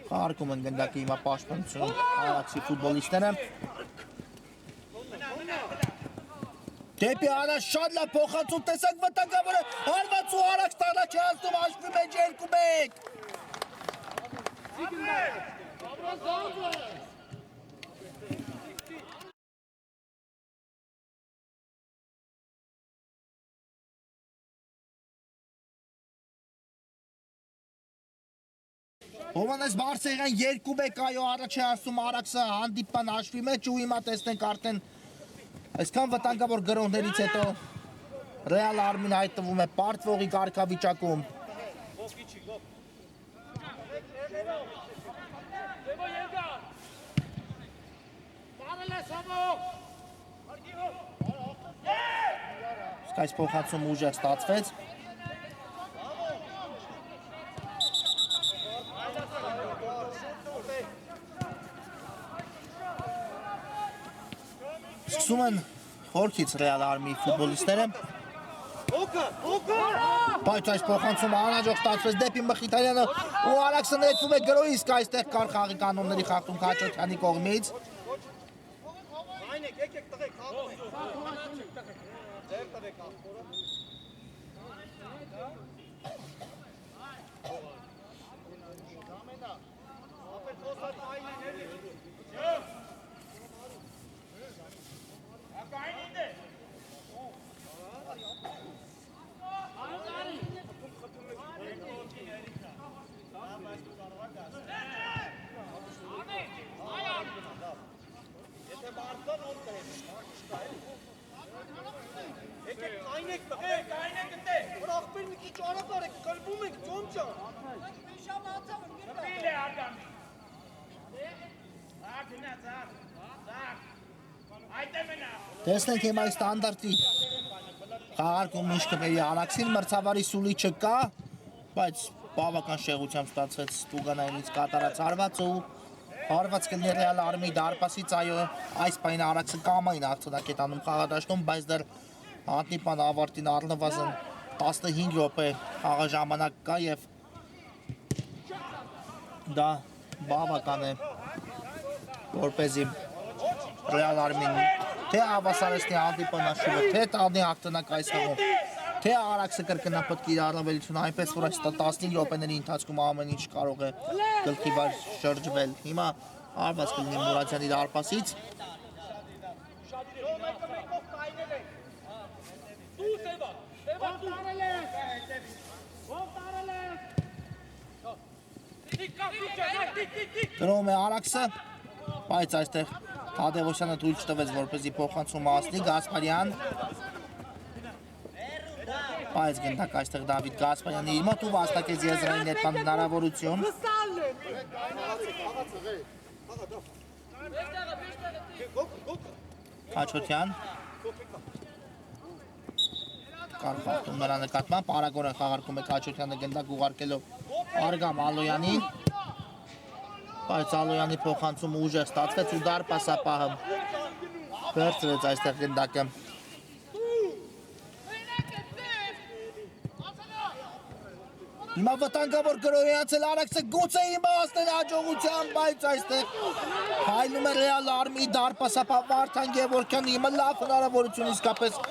Խաղարկում են գնդակի հիմա պաշտպանություն Արաքսի ֆուտբոլիստները։ Դեպի առաջ շատ լավ փոխանցում տեսակ վտանգավորը հարված ու Արաքս առաջ է հասնում հաշվի մեջ 2-1։ Հովանես Բարսեղյան 2-1 այո առաջ է հասնում Արաքսը հանդիպան հաշվի մեջ ու հիմա տեսնենք արդեն այսքան վտանգավոր գրոհներից հետո Ռեալ Արմին հայտնվում է պարտվողի կարգավիճակում։ Իսկ այս փոխանցումը ուժեղ ստացվեց։ Սկսում են խորքից Ռեալ Արմի ֆուտբոլիստները։ Բայց այս փոխանցումը անհաջող ստացվեց դեպի Մխիթարյանը ու Արաքսը նետվում է գրոհի, իսկ այստեղ կար խաղի կանոնների խախտում Խաչատյանի կողմից։ Եկեք տղեկ, խաղում ենք։ Ձեր տղեկ աղբորը։ Ապել խոսած այն են էլի։ Եթե մարդան ոնց կհետի, եկեք այնեք տղեկ, այնեք ընտե, որ աղբեր մի քիչ Տեսնենք հիմա այս ստանդարտի խաղարկում ինչ կբերի Արաքսին, մրցավարի սուլի չկա, բայց բավական շեղությամբ ստացվեց Տուգանայինից կատարած հարվածը ու հարված կլինի Ռեալ Արմի դարպասից, այո, այս պայն Արաքսը կամային արձանակ է տանում խաղադաշտում, բայց դեռ հանդիպան ավարտին առնվազն 15 րոպե խաղաժամանակ կա եւ դա բավական է որպեսզի Ռեալ Արմին թե հավասարեցնի հանդիպանաշիվը, թե տանի հաղթանակ այս խաղում, թե Արաքսը կրկնապատկի իր առավելությունը, այնպես որ այս 15 րոպեների ընթացքում ամեն ինչ կարող է գլխի վար շրջվել։ Հիմա հարված կլինի Մուրադյանի դարպասից։ Գրում է Արաքսը, բայց այստեղ Թադևոսյանը թույլ չտվեց, որպեսզի փոխանցումը հասնի, Գասպարյան, բայց գնդակ այստեղ Դավիթ Գասպարյանը իր մոտ ու վաստակեց եզրային ներման հնարավորություն։ Քաչոտյան Կարպատում նրա նկատմամբ, արագորեն խաղարկում է Քաչոտյանը գնդակ ուղարկելով Արգամ Ալոյանին, բայց Ալոյանի փոխանցումը ուժեղ ստացվեց ու դարպասապահը վերցրեց այստեղ գնդակը։ Հիմա վտանգավոր գրոյանցել Արաքսը գուցե հիմա հասնել հաջողության, բայց այստեղ հայլում է Ռեալ Արմի դարպասապահ Վարդան Գևորգյանը, հիմա լավ հնարավորություն իսկապես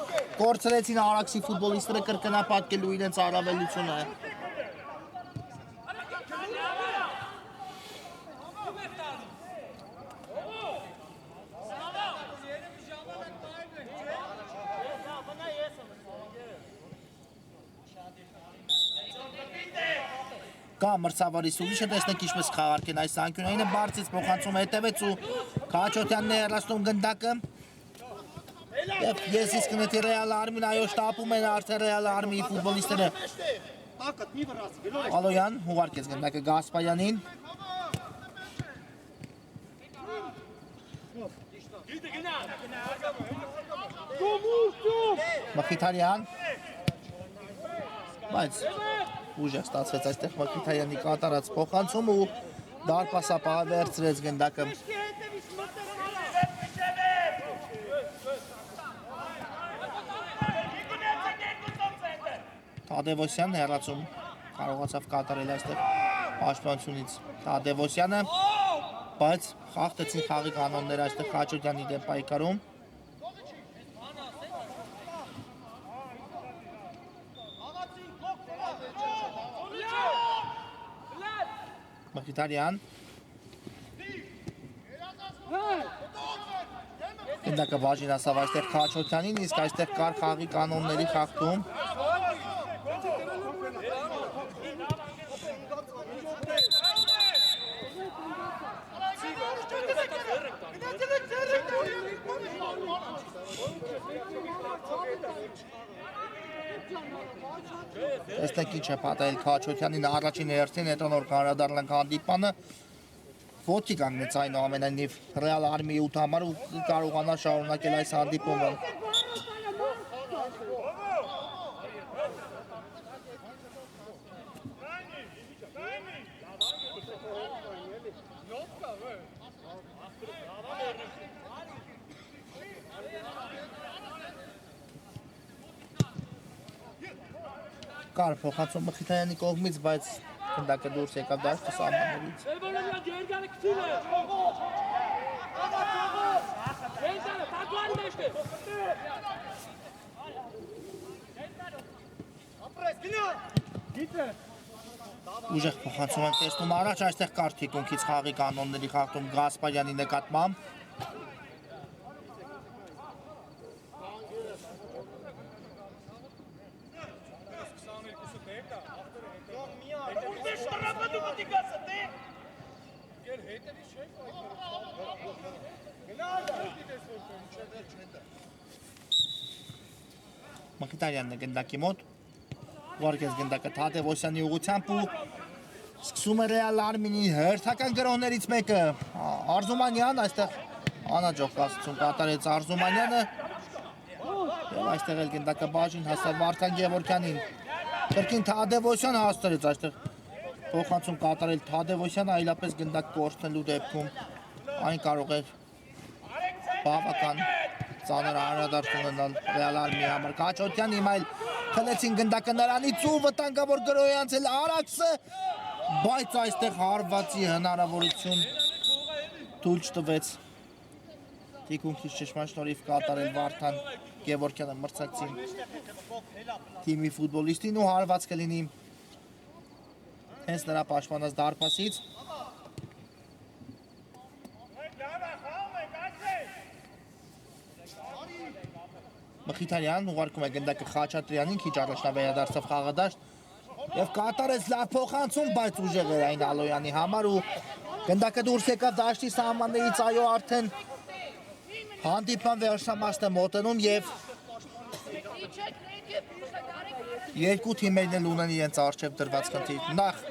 կորցրեցին Արաքսի ֆուտբոլիստները կրկնապատկելու իրենց առավելությունը։ Կա մրցավարի սուլիշը, տեսնենք ինչպես խաղարկեն այս անկյունայինը, բարձից փոխանցում հետևեց ու Քաչոտյանն է հեռացնում գնդակը և ես իսկ նետի Ռեալ Արմին, այո, շտապում են արդեն Ռեալ Արմիի ֆուտբոլիստները։ Ալոյան ուղարկեց գնդակը Գասպարյանին, Մխիթարյան, բայց ուժեղ ստացվեց այստեղ Մխիթարյանի կատարած փոխանցումը ու դարպասապահը վերցրեց գնդակը։ Թադևոսյանն հեռացում կարողացավ կատարել այստեղ պաշտպանությունից Թադևոսյանը, բայց խախտեցին խաղի կանոնները այստեղ Քաչոտյանի դեմ պայքարում։ Մխիթարյան գնդակը բաժին ասավ այստեղ Քաչոտյանին, իսկ այստեղ կար խաղի կանոնների խախտում։ Տեսնենք ինչ է պատահել Քաչոտյանին առաջին հերթին, հետո նոր կանրադառնանք հանդիպանը, ոտքի կանգնեց այնուամենայնիվ Ռեալ Արմիի 8 համար ու կարողանա շարունակել այս հանդիպումը։ Կար փոխանցում Մխիթարյանի կողմից, բայց գնդակը դուրս եկավ դաշտի սահմաններից։ Ուժեղ փոխանցում են տեսնում առաջ, այստեղ կար թիկունքից խաղի կանոնների խախտում Գասպարյանի նկատմամբ։ Մխիթարյանն է գնդակի մոտ, ուղարկեց գնդակը Թադևոսյանի ուղղությամբ ու Սկսում է Ռեալ Արմինի հերթական գրողներից մեկը Արզումանյան, այստեղ անհաջողություն կատարեց Արզումանյանը եւ այստեղ էլ գնդակը բաժին հասավ Վարդան Գևորգյանին կրկին Թադևոսյան հաստրեց այստեղ փոխանցում կատարել Թադևոսյանը այլապես գնդակ կորցնելու դեպքում այն կարող է բավական ծանր անդրադարձ ունենալ Ռեալ Արմինի համար Քաչոթյան հիմա էլ խլեցին գնդակը նրանից ու վտանգավոր գրոյանցել Արաքսը բայց այստեղ հարվածի հնարավորություն թույլ չտվեց Թիկունքից ճշմարտ շնորհիվ կատարել Վարդան Գևորգյանը մրցակցին թիմի ֆուտբոլիստին ու հարված կլինի հենց նրա պաշտպանած դարպասից Մխիթարյան ուղարկում է գնդակը Խաչատրյանին քիչ առաջ նա վերադարձավ խաղադաշտ եւ կատարեց լավ փոխանցում բայց ուժեղ էր այն Ալոյանի համար ու գնդակը դուրս եկավ դաշտի սահմաններից այո արդեն հանդիպման վերջնամասն է մոտենում եւ երկու թիմերն էլ ունեն իրենց առջև դրված խնդիր նախ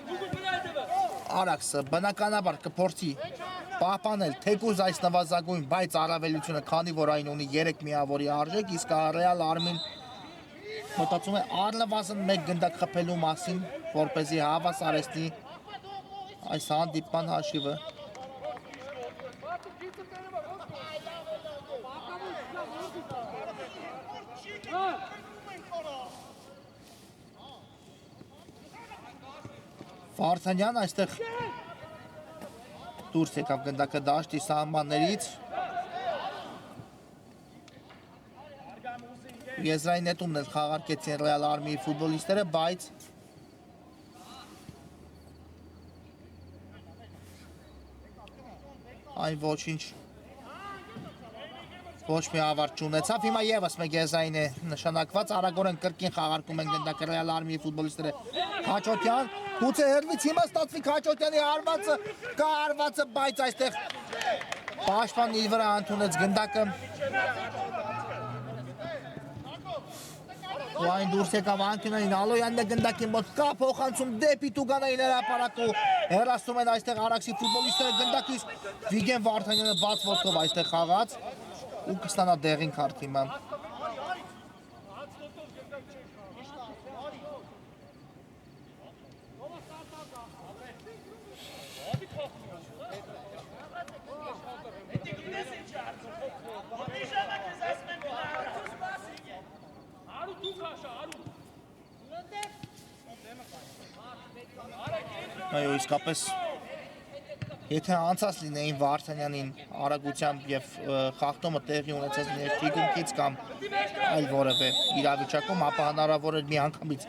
Արաքսը բնականաբար կփորձի պահպանել թեկուզ այս նվազագույն բայց առավելությունը քանի որ այն ունի 3 միավորի արժեք իսկ Ռեալ Արմին մտածում է առնվազն մեկ գնդակ խփելու մասին որպեսզի հավասարեցնի այս հանդիպման հաշիվը Վարդանյան այստեղ դուրս եկավ գնդակը դաշտի սահմաններից Եզրային նետումն էլ խաղարկեցին Ռեալ Արմիի ֆուտբոլիստները, բայց այն ոչինչ ոչ մի ավարտ չունեցավ, հիմա եւս մեկ եզրային է նշանակված, արագորեն կրկին խաղարկում են գնդակը Ռեալ Արմիի ֆուտբոլիստները Քաչոթյան, գուցե հերվից հիմա ստացվի Քաչոթյանի հարվածը, բայց այստեղ պաշտպանն իր վրա ընդունեց գնդակը ու այն դուրս եկավ անկյունային Ալոյանն է գնդակի մոտ կա փոխանցում դեպի Տուգանային հրապարակ ու հեռացնում են այստեղ Արաքսի ֆուտբոլիստները գնդակից Վիգեն Վարդանյանը բաց ոտքով այստեղ խաղաց ու կստանա դեղին քարտ հիմա Այո, իսկապես եթե անցած լինեին Վարդանյանին արագությամբ եւ խախտումը տեղի ունեցած լիներ Թիկունքից կամ այլ որևէ իրավիճակում, ապա հնարավոր էր միանգամից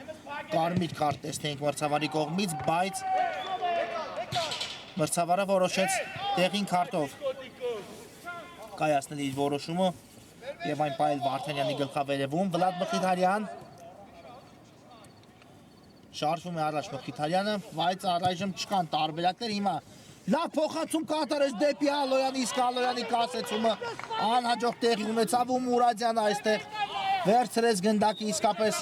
կարմիր քարտ տեսնեինք մրցավարի կողմից, բայց մրցավարը որոշեց տեղին քարտով կայացնել իր որոշումը եւ այն պայել Վարդանյանի գլխավերևում Վլադ Մխիթարյան շարժվում է առաջ Մխիթարյանը, բայց առայժմ չկան տարբերակներ հիմա լավ փոխանցում կատարեց դեպի Ալոյանի, իսկ Ալոյանի կասեցումը անհաջող տեղի ունեցավ ու Մուրադյանը այստեղ վերցրեց գնդակը իսկապես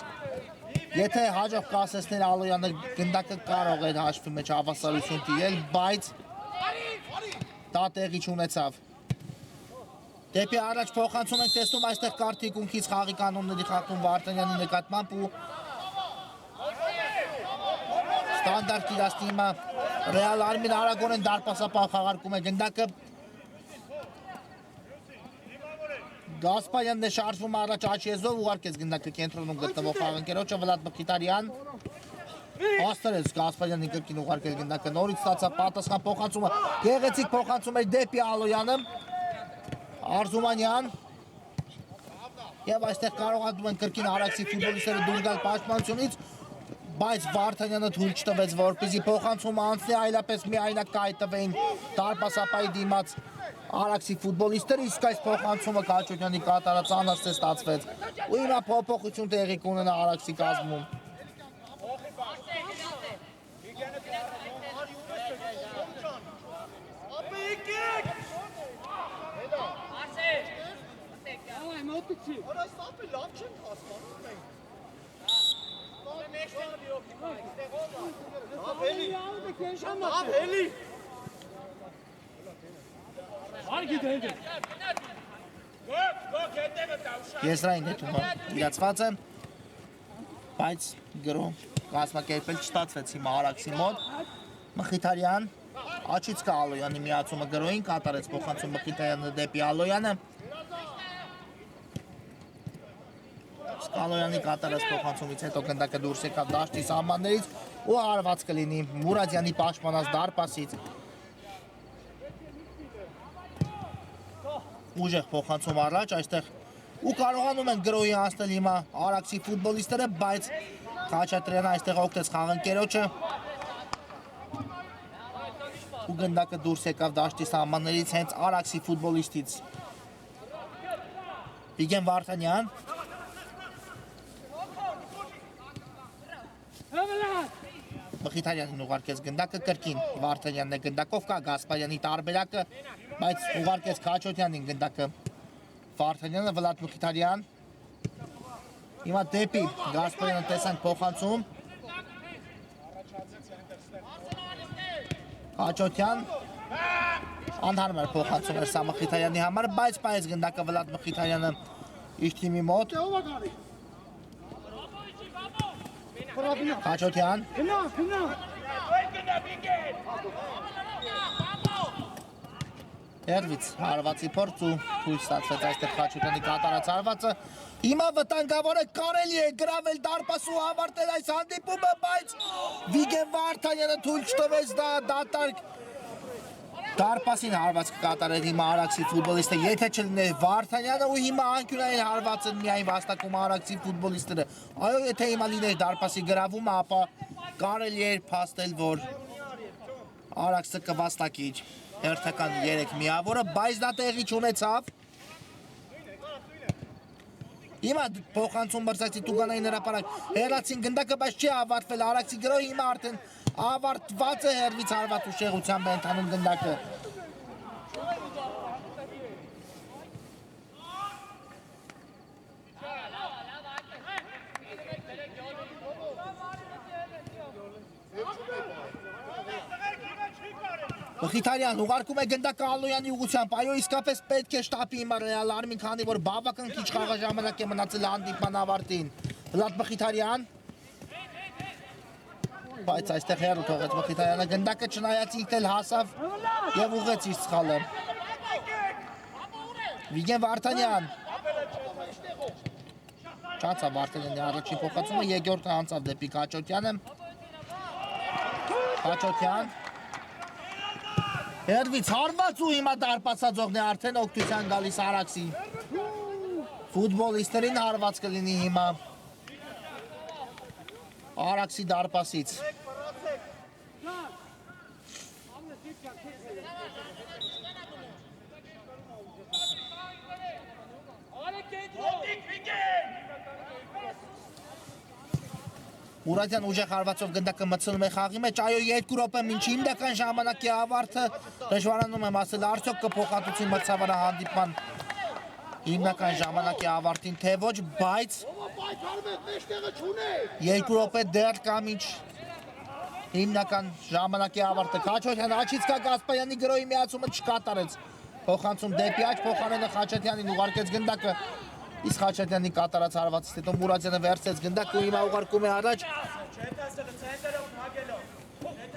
եթե հաջող կասեցներ Ալոյանը գնդակը կարող էր հաշվի մեջ հավասարություն տիրել, բայց դա տեղի չունեցավ դեպի առաջ փոխանցում ենք տեսնում այստեղ կար Թիկունքից խաղի կանոնների խախտում Վարդանյանի նկատմամբ ու Ստանդարտ իրացնի հիմա Ռեալ Արմին արագորեն դարպասապահ խաղարկում է գնդակը Գասպարյանն է շարժվում առաջ աչիեզով ուղարկեց գնդակը կենտրոնում գտնվող խաղընկերոջը Վլադ Մխիթարյան Հաստրեց Գասպարյանին կրկին ուղարկել գնդակը նորից ստացավ պատասխան փոխանցումը գեղեցիկ փոխանցում էր դեպի Ալոյանը Արզումանյան եւ այստեղ կարողանում են կրկին Արաքսի ֆուտբոլիստները դուրս գալ պաշտպանությունից բայց Վարդանյանը թույլ չտվեց որպեսզի փոխանցումը անցնի այլապես միայնակ կայտվեին դարպասապահի դիմաց Արաքսի ֆուտբոլիստները իսկ այս փոխանցումը Քաչոթյանի կատարած անհաստ ստացվեց ու հիմա փոփոխություն տեղի կունենա Արաքսի կազմում Ելի։ Արգի դենդ։ Գոկ հետևը տավշա։ Եզրային հետումը իրացված է, բայց գրո կազմակերպել չստացվեց հիմա Արաքսի մոտ։ Մխիթարյան, աչից կա Ալոյանի միացումը գրոին, կատարեց փոխանցում Մխիթարյանը դեպի Ալոյանը։ Ալոյանի կատարած փոխանցումից հետո գնդակը դուրս եկավ դաշտի սահմաններից ու հարված կլինի Մուրադյանի պաշտպանած դարպասից։ Ուժեղ փոխանցում առաջ այստեղ ու կարողանում են գրոհի անցնել հիմա Արաքսի ֆուտբոլիստները, բայց Խաչատրյանը այստեղ օգտեց խաղընկերոջը ու գնդակը դուրս եկավ դաշտի սահմաններից հենց Արաքսի ֆուտբոլիստից։ Վիգեն Վարդանյան Մխիթարյանին ուղարկեց գնդակը կրկին, Վարդանյանն է գնդակով կա Գասպարյանի տարբերակը, բայց ուղարկեց Քաչոթյանին գնդակը Վարդանյանը, Վլադ Մխիթարյան հիմա դեպի Գասպարյանը տեսանք փոխանցում Քաչոթյան անհարմար փոխանցում էր սա Մխիթարյանի համար, բայց պայեց գնդակը Վլադ Մխիթարյանը իր թիմի մոտ Քաչոթյան Երվից հարվածի փորձ ու թույլ ստացվեց այստեղ Քաչոթյանի կատարած հարվածը հիմա վտանգավորը կարելի է գրավել դարպասու ավարտել այս հանդիպումը, բայց Վիգեն Վարդանյանը թույլ չտվեց դատարկ դարպասին հարված կկատարել հիմա Արաքսի ֆուտբոլիստը, եթե չլիներ Վարդանյանը ու հիմա անկյունային հարվածը միայն վաստակում Արաքսի ֆուտբոլիստները։ Այո, եթե հիմա լիներ դարպասի գրավումը, ապա կարելի էր փաստել, որ Արաքսը կվաստակի իր հերթական 3 միավորը, բայց դա տեղի չունեցավ։ Հիմա փոխանցում մրցակցի Տուգանային հրապարակ հեռացին գնդակը, բայց չի ավարտվել Արաքսի գրոհը հիմա արդեն ավարտված է հերվից հարված ուշեղությամբ է ընթանում գնդակը։ Մխիթարյան ուղարկում է գնդակը Ալոյանի ուղղությամբ, այո իսկապես պետք է շտապի հիմա Ռեալ Արմին, քանի որ բավական քիչ խաղաժամանակ է մնացել հանդիպման ավարտին։ Վլադ Մխիթարյան բայց այստեղ հեռու թողեց Մխիթարյանը գնդակը չնայած ինքն էլ հասավ եւ ուղղեց իր սխալը։ Վիգեն Վարդանյան Չանցավ Վարդանյանի առաջին փոխանցումը, երկրորդը անցավ դեպի Քաչոթյանը։ Քաչոթյան Երվից հարված ու հիմա դարպասածողն է արդեն օգտության գալիս Արաքսի ֆուտբոլիստերին հարված կլինի հիմա Արաքսի դարպասից։ Մուրադյան ուժեղ հարվածով գնդակը մտցնում է խաղի մեջ, այո 2 րոպե մինչ հիմնական ժամանակի ավարտը դժվարանում եմ ասել արդյոք կփոխհատուցի մրցավարը հանդիպման հիմնական ժամանակի ավարտին թե ոչ, բայց 2 րոպե դեռ կա մինչ հիմնական ժամանակի ավարտը։ Քաչոթյանը աչից կա Գասպարյանի գրոհի միացումը չկատարեց։ Փոխանցում դեպի աջ, փոխարենը Խաչատրյանին ուղարկեց գնդակը։ Իսկ Խաչատրյանի կատարած հարվածից հետո Մուրադյանը վերցրեց գնդակը ու հիմա ուղարկում է առաջ։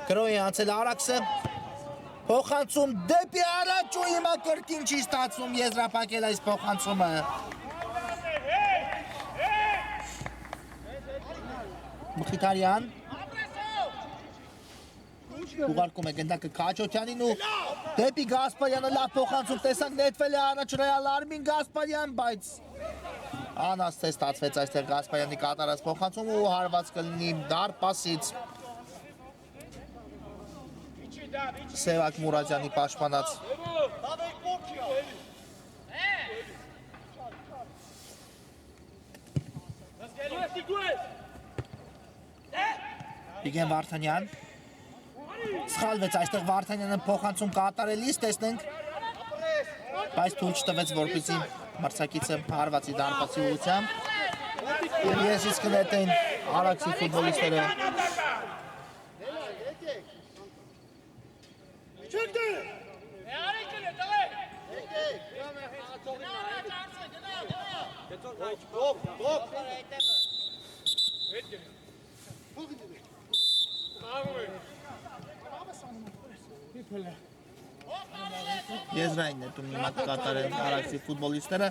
Գրոհի անցել Արաքսը։ Փոխանցում դեպի առաջ ու հիմա կրկին չի ստացվում եզրափակել այս փոխանցումը։ Մխիթարյան ուղարկում է գնդակը Քաչոթյանին ու դեպի Գասպարյանը լավ փոխանցում տեսանք նետվել է առաջ Ռեալ Արմին Գասպարյան, բայց անաստե ստացվեց այստեղ Գասպարյանի կատարած փոխանցումը ու հարված կլինի դարպասից Սևակ Մուրադյանի պաշտպանած Վիգեն Վարդանյան Սխալվեց այստեղ Վարդանյանը փոխանցում կատարելիս, տեսնենք, բայց թույլ չտվեց, որպեսզի մրցակիցը հարվածի դարպասի ուղղությամբ եւ ես կնետեն Արաքսի ֆուտբոլիստները Եզրային նետում հիմա կատարեն Արաքսի ֆուտբոլիստները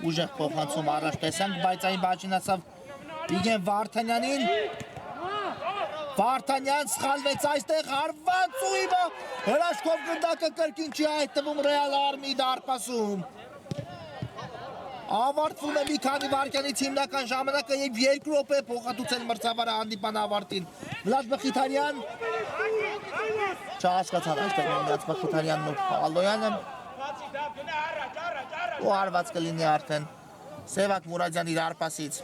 ուժեղ փոխանցում առաջ տեսանք, բայց այն բաժինացավ Վիգեն Վարդանյանին։ Վարդանյան սխալվեց այստեղ հարված ու հիմա հրաշքով գնդակը կրկին չի հայտնվում Ռեալ Արմի դարպասում։ Ավարտվում է մի քանի վայրկյանից հիմնական ժամանակը եւ 2 րոպե փոխհատուցել մրցավարը հանդիպան ավարտին։ Վլադ Մխիթարյան չհասկացան այստեղ մնաց Մխիթարյանն ու Ալոյանը ու հարված կլինի արդեն Սևակ Մուրադյանի դարպասից։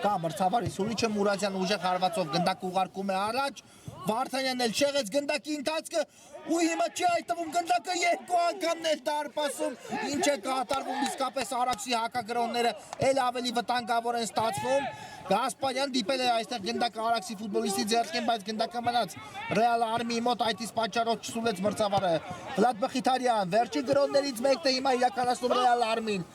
Կա մրցավարի Սուրիչը Մուրադյան ուժեղ հարվածով գնդակ ուղարկում է առաջ, Վարդանյանն էլ շեղեց գնդակի ընթացքը ու հիմա չի հայտնվում գնդակը 2 անգամն էլ դարպասում, ինչ է կատարվում իսկապես Արաքսի հակագրոնները էլ ավելի վտանգավոր են ստացվում։ Գասպարյան դիպել է այստեղ գնդակը Արաքսի ֆուտբոլիստի ձեռքին, բայց գնդակը մնաց Ռեալ Արմիի մոտ, այդ իսկ պատճառով չսուլեց մրցավարը։ Վլադ Մխիթարյան վերջի գրոններից մեկն է հիմա իրականացնում Ռեալ Արմին։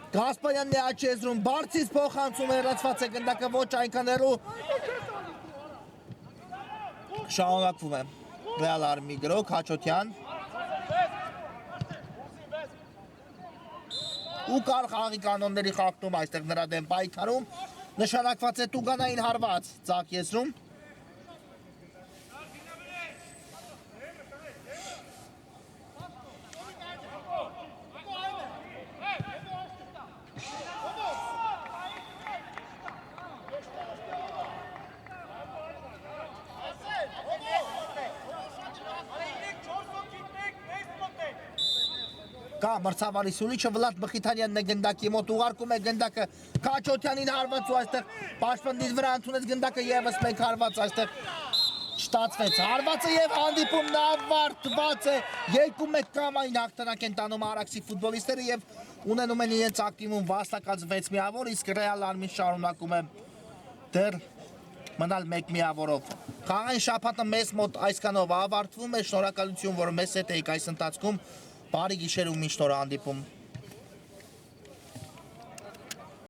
Գասպարյանն է աչքի եզրում, բարձից փոխանցում հեռացված է գնդակը ոչ այնքան հեռու։ Շարունակվում է Ռեալ Արմի գրոք Հաչոթյան։ Ու կար խաղի կանոնների խախտում այստեղ նրա դեմ պայքարում, նշանակված է տուգանային հարված ծակ եզրում։ Կա մրցավարի Սուրիչը Վլադ Մխիթարյանն է գնդակի մոտ ուղարկում է գնդակը Քաչոթյանին հարված ու այստեղ պաշտպանից վրա ընդունեց գնդակը եւս մեկ հարված այստեղ չստացվեց հարվածը եւ հանդիպումն ավարտված է 2-1 կամային հաղթանակ են տանում Արաքսի ֆուտբոլիստները եւ ունենում են իրենց ակտիվում վաստակած 6 միավոր, իսկ Ռեալ Արմին շարունակում է դեռ մնալ 1 միավորով։ Խաղային շաբաթը մեզ մոտ այսքանով ավարտվում է, շնորհակալություն որ մեզ հետ եք այս ընթացքում։ Բարի գիշեր ու միշտ օր հանդիպում։